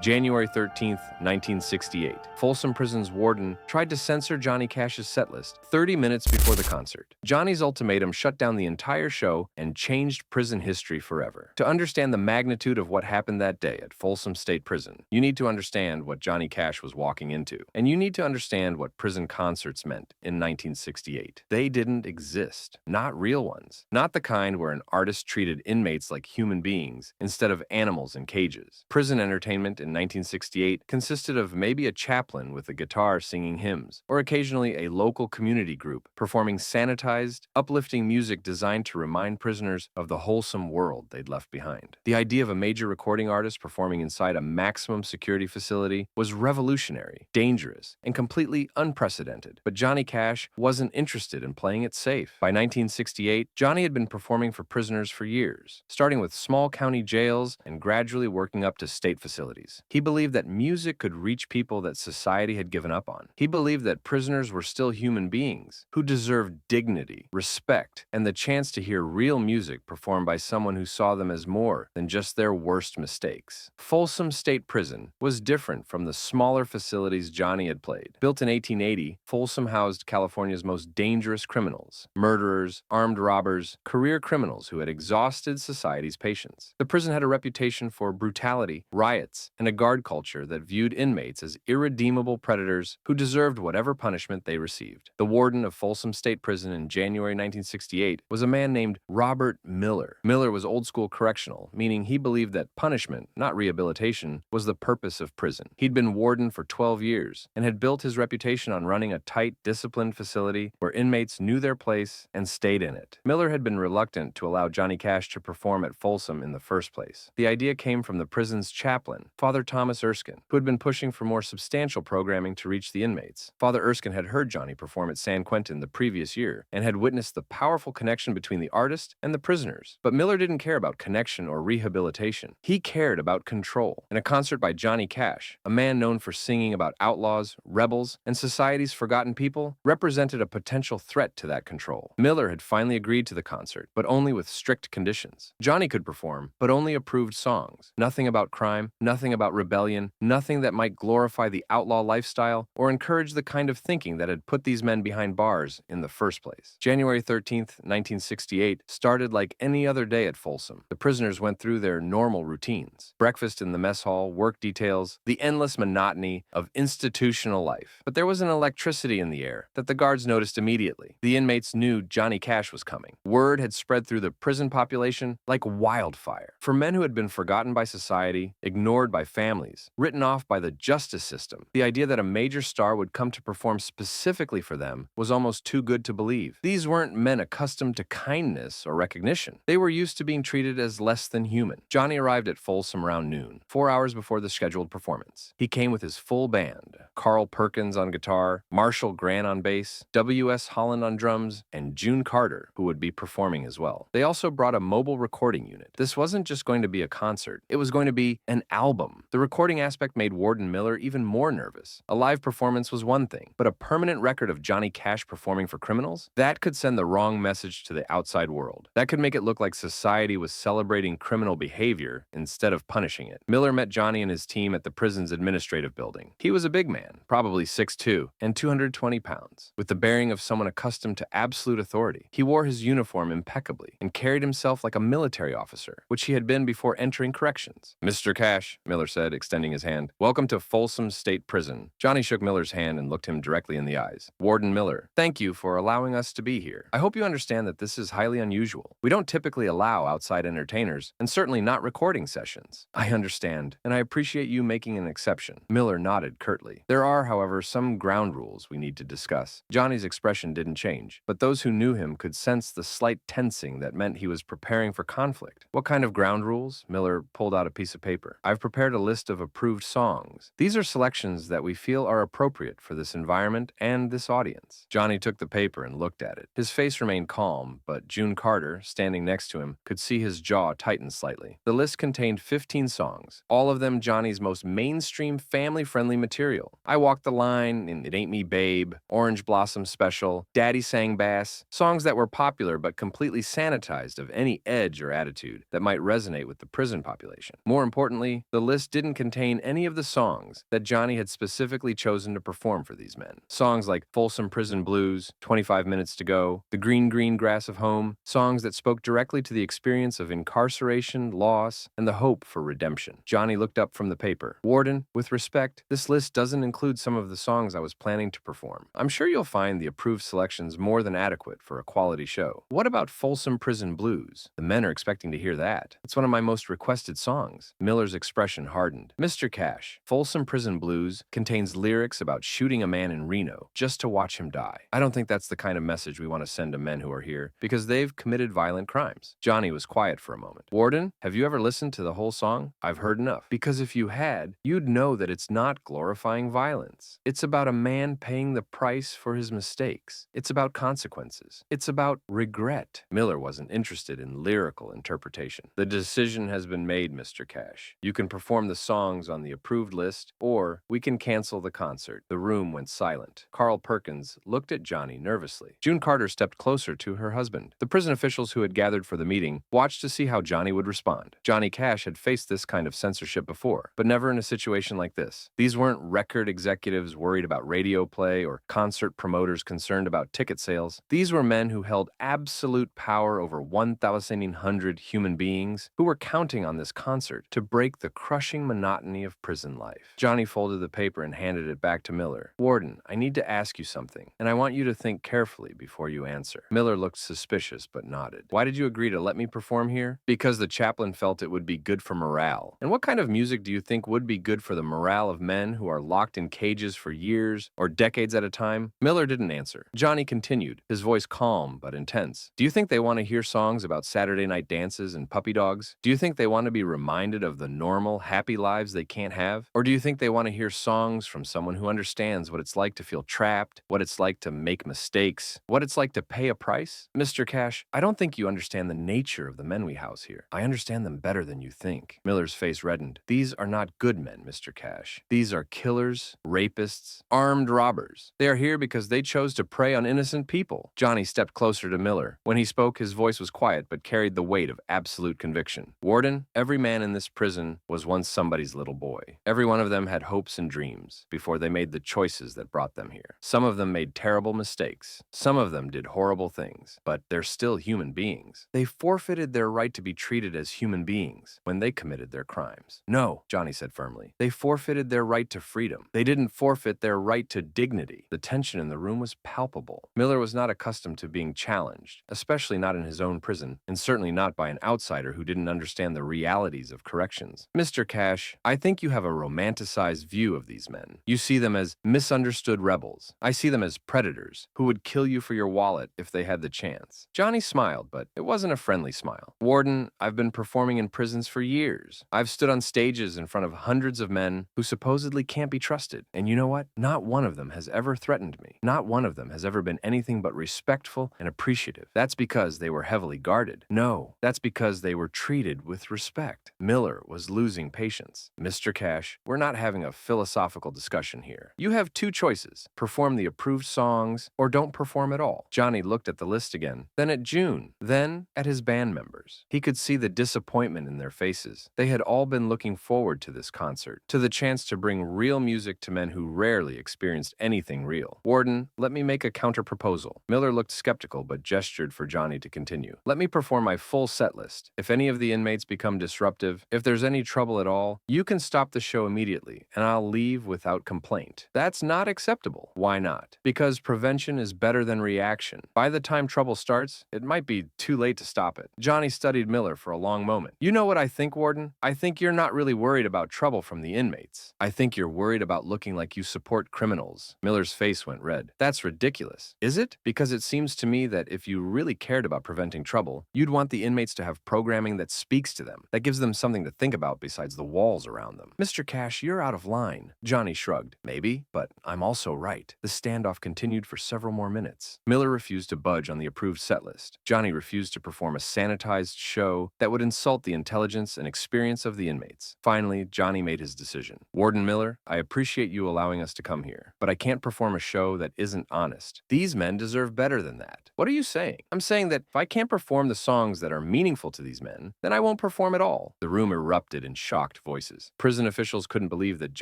January 13th, 1968. Folsom Prison's warden tried to censor Johnny Cash's setlist 30 minutes before the concert. Johnny's ultimatum shut down the entire show and changed prison history forever. To understand the magnitude of what happened that day at Folsom State Prison, you need to understand what Johnny Cash was walking into. And you need to understand what prison concerts meant in 1968. They didn't exist. Not real ones. Not the kind where an artist treated inmates like human beings instead of animals in cages. Prison entertainment in 1968 consisted of maybe a chaplain with a guitar singing hymns, or occasionally a local community group performing sanitized, uplifting music designed to remind prisoners of the wholesome world they'd left behind. The idea of a major recording artist performing inside a maximum security facility was revolutionary, dangerous, and completely unprecedented. But Johnny Cash wasn't interested in playing it safe. By 1968, Johnny had been performing for prisoners for years, starting with small county jails and gradually working up to state facilities. He believed that music could reach people that society had given up on. He believed that prisoners were still human beings who deserved dignity, respect, and the chance to hear real music performed by someone who saw them as more than just their worst mistakes. Folsom State Prison was different from the smaller facilities Johnny had played. Built in 1880, Folsom housed California's most dangerous criminals, murderers, armed robbers, career criminals who had exhausted society's patience. The prison had a reputation for brutality, riots, and a guard culture that viewed inmates as irredeemable predators who deserved whatever punishment they received. The warden of Folsom State Prison in January 1968 was a man named Robert Miller. Miller was old-school correctional, meaning he believed that punishment, not rehabilitation, was the purpose of prison. He'd been warden for 12 years and had built his reputation on running a tight, disciplined facility where inmates knew their place and stayed in it. Miller had been reluctant to allow Johnny Cash to perform at Folsom in the first place. The idea came from the prison's chaplain, Father Thomas Erskine, who had been pushing for more substantial programming to reach the inmates. Father Erskine had heard Johnny perform at San Quentin the previous year and had witnessed the powerful connection between the artist and the prisoners. But Miller didn't care about connection or rehabilitation. He cared about control. In a concert by Johnny Cash, a man known for singing about outlaws, rebels, and society's forgotten people, represented a potential threat to that control. Miller had finally agreed to the concert, but only with strict conditions. Johnny could perform, but only approved songs. Nothing about crime, nothing about rebellion, nothing that might glorify the outlaw lifestyle or encourage the kind of thinking that had put these men behind bars in the first place. January 13th, 1968 started like any other day at Folsom. The prisoners went through their normal routines. Breakfast in the mess hall, work details, the endless monotony of institutional life. But there was an electricity in the air that the guards noticed immediately. The inmates knew Johnny Cash was coming. Word had spread through the prison population like wildfire. For men who had been forgotten by society, ignored by families, written off by the justice system, the idea that a major star would come to perform specifically for them was almost too good to believe. These weren't men accustomed to kindness or recognition. They were used to being treated as less than human. Johnny arrived at Folsom around noon, 4 hours before the scheduled performance. He came with his full band, Carl Perkins on guitar, Marshall Grant on bass, W.S. Holland on drums, and June Carter, who would be performing as well. They also brought a mobile recording unit. This wasn't just going to be a concert. It was going to be an album. The recording aspect made Warden Miller even more nervous. A live performance was one thing, but a permanent record of Johnny Cash performing for criminals? That could send the wrong message to the outside world. That could make it look like society was celebrating criminal behavior instead of punishing it. Miller met Johnny and his team at the prison's administrative building. He was a big man, probably 6'2", and 220 pounds, with the bearing of someone accustomed to absolute authority. He wore his uniform impeccably and carried himself like a military officer, which he had been before entering corrections. "Mr. Cash," Miller said, extending his hand, "welcome to Folsom State Prison." Johnny shook Miller's hand and looked him directly in the eyes. "Warden Miller, thank you for allowing us to be here. I hope you understand that this is highly unusual. We don't typically allow outside entertainers, and certainly not recording sessions." "I understand, and I appreciate you making an exception." Miller nodded curtly. "There are, however, some ground rules we need to discuss." Johnny's expression didn't change, but those who knew him could sense the slight tensing that meant he was preparing for conflict. "What kind of ground rules?" Miller pulled out a piece of paper. "I've prepared a list of approved songs. These are selections that we feel are appropriate for this environment and this audience." Johnny took the paper and looked at it. His face remained calm, but June Carter, standing next to him, could see his jaw tighten slightly. The list contained 15 songs, all of them Johnny's most mainstream, family-friendly material. "I Walk the Line," and "It Ain't Me Babe," "Orange Blossom Special," "Daddy Sang Bass," songs that were popular but completely sanitized of any edge or attitude that might resonate with the prison population. More importantly, the list didn't contain any of the songs that Johnny had specifically chosen to perform for these men. Songs like Folsom Prison Blues, 25 Minutes to Go, The Green Green Grass of Home, songs that spoke directly to the experience of incarceration, loss, and the hope for redemption. Johnny looked up from the paper. Warden, with respect, this list doesn't include some of the songs I was planning to perform. I'm sure you'll find the approved selections more than adequate for a quality show. What about Folsom Prison Blues? The men are expecting to hear that. It's one of my most requested songs. Miller's expression hardened. Mr. Cash, Folsom Prison Blues contains lyrics about shooting a man in Reno just to watch him die. I don't think that's the kind of message we want to send to men who are here because they've committed violent crimes. Johnny was quiet for a moment. Warden, have you ever listened to the whole song? I've heard enough. Because if you had, you'd know that it's not glorifying violence. It's about a man paying the price for his mistakes. It's about consequences. It's about regret. Miller wasn't interested in lyrical interpretation. The decision has been made, Mr. Cash. You can perform the songs on the approved list, or we can cancel the concert. The room went silent. Carl Perkins looked at Johnny nervously. June Carter stepped closer to her husband. The prison officials who had gathered for the meeting watched to see how Johnny would respond. Johnny Cash had faced this kind of censorship before, but never in a situation like this. These weren't record executives worried about radio play or concert promoters concerned about ticket sales. These were men who held absolute power over 1,100 human beings who were counting on this concert to break the crushing monotony of prison life. Johnny folded the paper and handed it back to Miller. Warden, I need to ask you something, and I want you to think carefully before you answer. Miller looked suspicious but nodded. Why did you agree to let me perform here? Because the chaplain felt it would be good for morale. And what kind of music do you think would be good for the morale of men who are locked in cages for years or decades at a time? Miller didn't answer. Johnny continued, his voice calm but intense. Do you think they want to hear songs about Saturday night dances and puppy dogs? Do you think they want to be reminded of the normal, happy lives they can't have? Or do you think they want to hear songs from someone who understands what it's like to feel trapped, what it's like to make mistakes, what it's like to pay a price? Mr. Cash, I don't think you understand the nature of the men we house here. I understand them better than you think. Miller's face reddened. These are not good men, Mr. Cash. These are killers, rapists, armed robbers. They are here because they chose to prey on innocent people. Johnny stepped closer to Miller. When he spoke, his voice was quiet but carried the weight of absolute conviction. Warden, every man in this prison was once somebody's little boy. Every one of them had hopes and dreams before they made the choices that brought them here. Some of them made terrible mistakes. Some of them did horrible things, but they're still human beings. They forfeited their right to be treated as human beings when they committed their crimes. No, Johnny said firmly. They forfeited their right to freedom. They didn't forfeit their right to dignity. The tension in the room was palpable. Miller was not accustomed to being challenged, especially not in his own prison, and certainly not by an outsider who didn't understand the realities of corrections. Mr. Cash, I think you have a romanticized view of these men. You see them as misunderstood rebels. I see them as predators who would kill you for your wallet if they had the chance. Johnny smiled, but it wasn't a friendly smile. Warden, I've been performing in prisons for years. I've stood on stages in front of hundreds of men who supposedly can't be trusted. And you know what? Not one of them has ever threatened me. Not one of them has ever been anything but respectful and appreciative. That's because they were heavily guarded. No, that's because they were treated with respect. Miller was losing patience. Mr. Cash, we're not having a philosophical discussion here. You have two choices. Perform the approved songs or don't perform at all. Johnny looked at the list again, then at June, then at his band members. He could see the disappointment in their faces. They had all been looking forward to this concert, to the chance to bring real music to men who rarely experienced anything real. Warden, let me make a counter-proposal. Miller looked skeptical but gestured for Johnny to continue. Let me perform my full set list. If any of the inmates become disruptive, if there's any trouble at all, you can stop the show immediately, and I'll leave without complaint. That's not acceptable. Why not? Because prevention is better than reaction. By the time trouble starts, it might be too late to stop it. Johnny studied Miller for a long moment. You know what I think, Warden? I think you're not really worried about trouble from the inmates. I think you're worried about looking like you support criminals. Miller's face went red. That's ridiculous. Is it? Because it seems to me that if you really cared about preventing trouble, you'd want the inmates to have programming that speaks to them, that gives them something to think about besides the walls around them. Mr. Cash, you're out of line. Johnny shrugged. Maybe, but I'm also right. The standoff continued for several more minutes. Miller refused to budge on the approved set list. Johnny refused to perform a sanitized show that would insult the intelligence and experience of the inmates. Finally, Johnny made his decision. Warden Miller, I appreciate you allowing us to come here, but I can't perform a show that isn't honest. These men deserve better than that. What are you saying? I'm saying that if I can't perform the songs that are meaningful to these men, then I won't perform at all. The room erupted in shocked voices. Prison officials couldn't believe that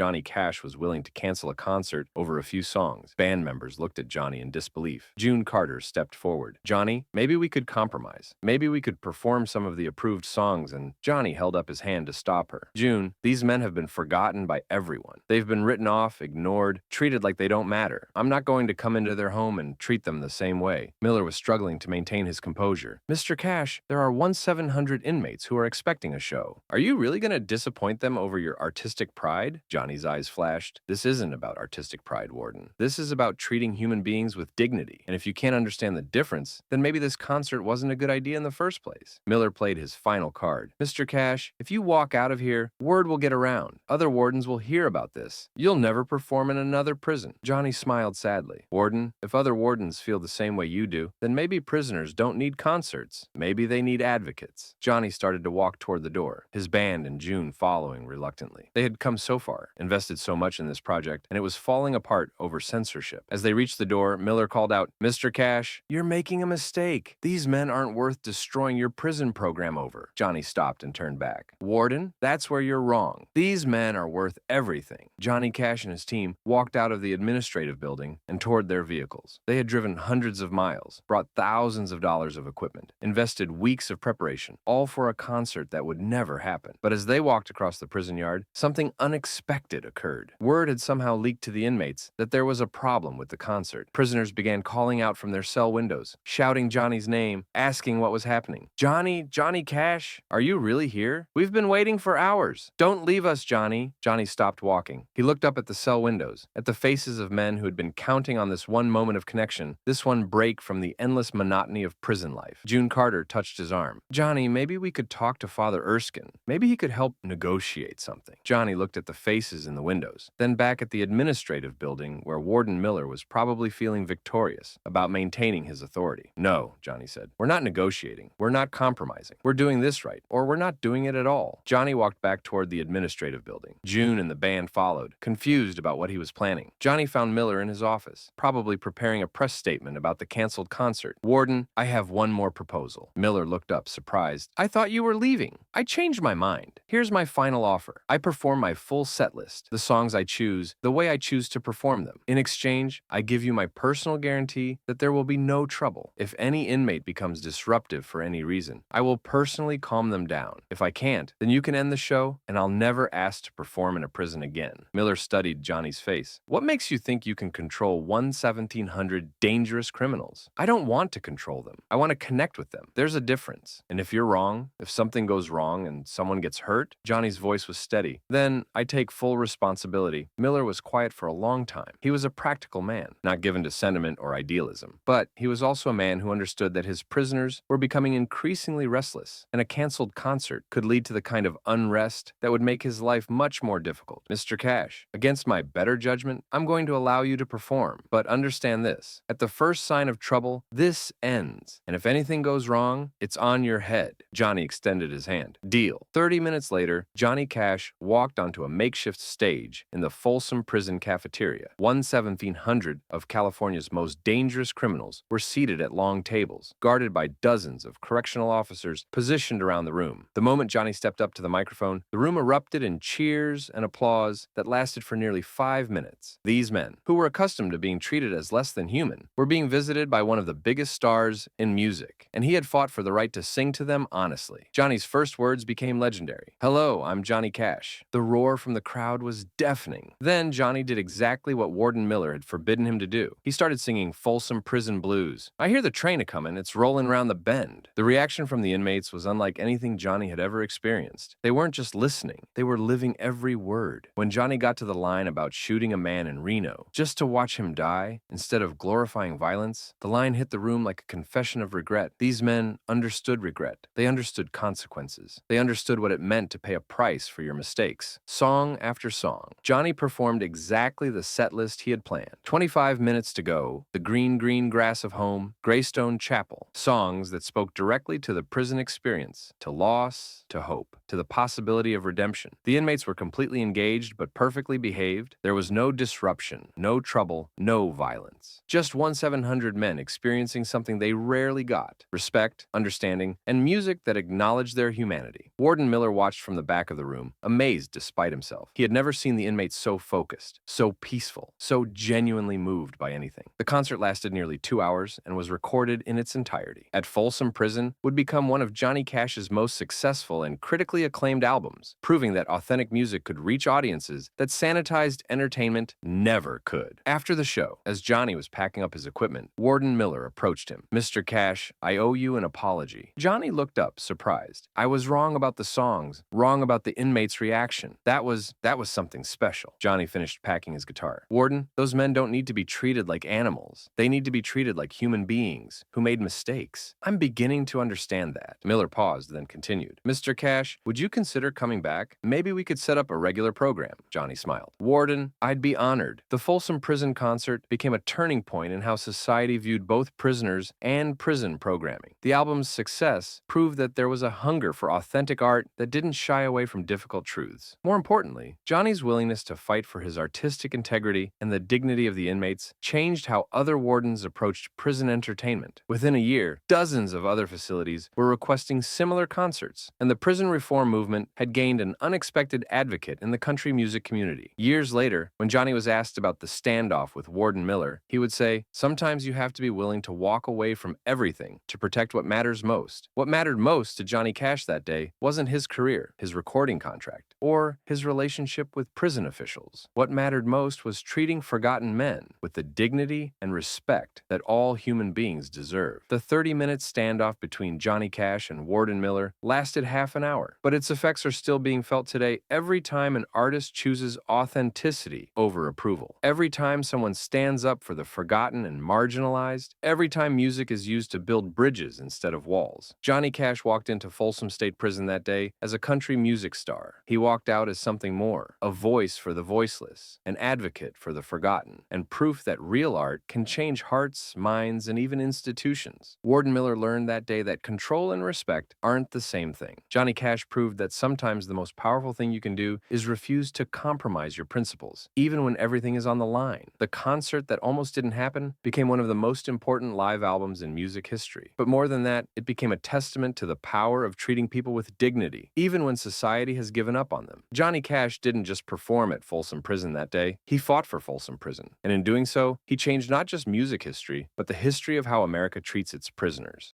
Johnny Cash was willing to cancel a concert over a few songs. Band members looked at Johnny in disbelief. June Carter stepped forward. "Johnny, maybe we could compromise. Maybe we could perform some of the approved songs," and Johnny held up his hand to stop her. "June, these men have been forgotten by everyone. They've been written off, ignored, treated like they don't matter. I'm not going to come into their home and treat them the same way." Miller was struggling to maintain his composure. "Mr. Cash, there are 1,700 inmates who are expecting a show. Are you really going to disappoint them over your artistic pride?" Johnny's eyes flashed. "This isn't about artistic pride, Warden. This is about treating human beings with dignity. And if you can't understand the difference, then maybe this concert wasn't a good idea in the first place." Miller played his final card. "Mr. Cash, if you walk out of here, word will get around. Other wardens will hear about this. You'll never perform in another prison." Johnny smiled sadly. "Warden, if other wardens feel the same way you do, then maybe prisoners don't need concerts. Maybe they need advocates." Johnny started to walk toward the door, his band and June following reluctantly. They had come so far, invested so much in this project, and it was falling apart over censorship. As they reached the door, Miller called out, "Mr. Cash, you're making a mistake. These men aren't worth destroying your prison program over." Johnny stopped and turned back. "Warden, that's where you're wrong. These men are worth everything." Johnny Cash and his team walked out of the administrative building and toward their vehicles. They had driven hundreds of miles, brought thousands of dollars of equipment, invested weeks of preparation, all for a concert that would never happen. But as they walked across the prison yard, something unexpected occurred. Word had somehow leaked to the inmates that there was a problem with the concert. Prisoners began calling out from their cell windows, shouting Johnny's name, asking what was happening. Johnny Cash, are you really here? We've been waiting for hours. Don't leave us, Johnny." Johnny stopped walking. He looked up at the cell windows, at the faces of men who had been counting on this one moment of connection, this one break from the endless monotony of prison life. June Carter touched his arm. "Johnny, maybe we could talk to Father Erskine. Maybe he could help negotiate something." Johnny looked at the faces in the windows, then back at the administrative building where Warden Miller was probably feeling victorious about maintaining his authority. "No," Johnny said. "We're not negotiating. We're not compromising. We're doing this right, or we're not doing it at all." Johnny walked back toward the administrative building. June and the band followed, confused about what he was planning. Johnny found Miller in his office, probably preparing a press statement about the canceled concert. "Warden, I have one more proposal." Miller looked up, surprised. "I thought you were leaving." "I changed my mind. Here's my final offer. I perform my full set list, the songs I choose, the way I choose to perform them. In exchange, I give you my personal guarantee that there will be no trouble. If any inmate becomes disruptive for any reason, I will personally calm them down. If I can't, then you can end the show, and I'll never ask to perform in a prison again." Miller studied Johnny's face. "What makes you think you can control 1,700 dangerous criminals? I don't want to control them. I want to connect with them. There's a difference. And if you're wrong, if something goes wrong and someone gets hurt," Johnny's voice was steady, "then I take full responsibility." Miller was quiet for a long time. He was a practical man, not given to sentiment or idealism. But he was also a man who understood that his prisoners were becoming increasingly restless, and a canceled concert could lead to the kind of unrest that would make his life much more difficult. "Mr. Cash, against my better judgment, I'm going to allow you to perform. But understand this. At the first sign of trouble, this ends. And if anything goes wrong, it's on your head." Johnny extended his hand. "Deal." 30 minutes later, Johnny Cash walked onto a makeshift stage in the Folsom Prison cafeteria. 1,700 of California's most dangerous criminals were seated at long tables, guarded by dozens of correctional officers positioned around the room. The moment Johnny stepped up to the microphone, the room erupted in cheers and applause that lasted for nearly 5 minutes. These men, who were accustomed to being treated as less than human, were being visited by one of the biggest stars in music, and he had fought for the right to sing to them honestly. Johnny's first words became legendary. "Hello, I'm Johnny Cash." The roar from the crowd was deafening. Then Johnny did exactly what Warden Miller had forbidden him to do. He started singing Folsom Prison Blues. "I hear the train a-comin', it's rolling around the bend." The reaction from the inmates was unlike anything Johnny had ever experienced. They weren't just listening, they were living every word. When Johnny got to the line about shooting a man in Reno, just to watch him die, instead of glorifying violence, the line hit the room like a confession of regret. These men understood regret. They understood consequences. They understood what it meant to pay a price for your mistakes. Song after song, Johnny performed exactly the set list he had planned. 25 minutes to go, The Green, Green Grass of Home, Greystone Chapel, songs that spoke directly to the prison experience, to loss, to hope. to the possibility of redemption. The inmates were completely engaged but perfectly behaved. There was no disruption, no trouble, no violence. Just 1,700 men experiencing something they rarely got: respect, understanding, and music that acknowledged their humanity. Warden Miller watched from the back of the room, amazed despite himself. He had never seen the inmates so focused, so peaceful, so genuinely moved by anything. The concert lasted nearly 2 hours and was recorded in its entirety. At Folsom Prison would become one of Johnny Cash's most successful and critically acclaimed albums, proving that authentic music could reach audiences that sanitized entertainment never could. After the show, as Johnny was packing up his equipment, Warden Miller approached him. "Mr. Cash, I owe you an apology." Johnny looked up, surprised. "I was wrong about the songs, wrong about the inmates' reaction. That was something special." Johnny finished packing his guitar. "Warden, those men don't need to be treated like animals. They need to be treated like human beings who made mistakes. I'm beginning to understand that." Miller paused, then continued. "Mr. Cash, would you consider coming back? Maybe we could set up a regular program." Johnny smiled. "Warden, I'd be honored." The Folsom Prison concert became a turning point in how society viewed both prisoners and prison programming. The album's success proved that there was a hunger for authentic art that didn't shy away from difficult truths. More importantly, Johnny's willingness to fight for his artistic integrity and the dignity of the inmates changed how other wardens approached prison entertainment. Within a year, dozens of other facilities were requesting similar concerts, and the prison reform movement had gained an unexpected advocate in the country music community. Years later, when Johnny was asked about the standoff with Warden Miller, he would say, "Sometimes you have to be willing to walk away from everything to protect what matters most." What mattered most to Johnny Cash that day wasn't his career, his recording contract, or his relationship with prison officials. What mattered most was treating forgotten men with the dignity and respect that all human beings deserve. The 30-minute standoff between Johnny Cash and Warden Miller lasted half an hour, but its effects are still being felt today every time an artist chooses authenticity over approval. Every time someone stands up for the forgotten and marginalized, every time music is used to build bridges instead of walls. Johnny Cash walked into Folsom State Prison that day as a country music star. He walked out as something more: a voice for the voiceless, an advocate for the forgotten, and proof that real art can change hearts, minds, and even institutions. Warden Miller learned that day that control and respect aren't the same thing. Johnny Cash proved that sometimes the most powerful thing you can do is refuse to compromise your principles, even when everything is on the line. The concert that almost didn't happen became one of the most important live albums in music history. But more than that, it became a testament to the power of treating people with dignity, even when society has given up on them. Johnny Cash didn't just perform at Folsom Prison that day, he fought for Folsom Prison. And in doing so, he changed not just music history, but the history of how America treats its prisoners.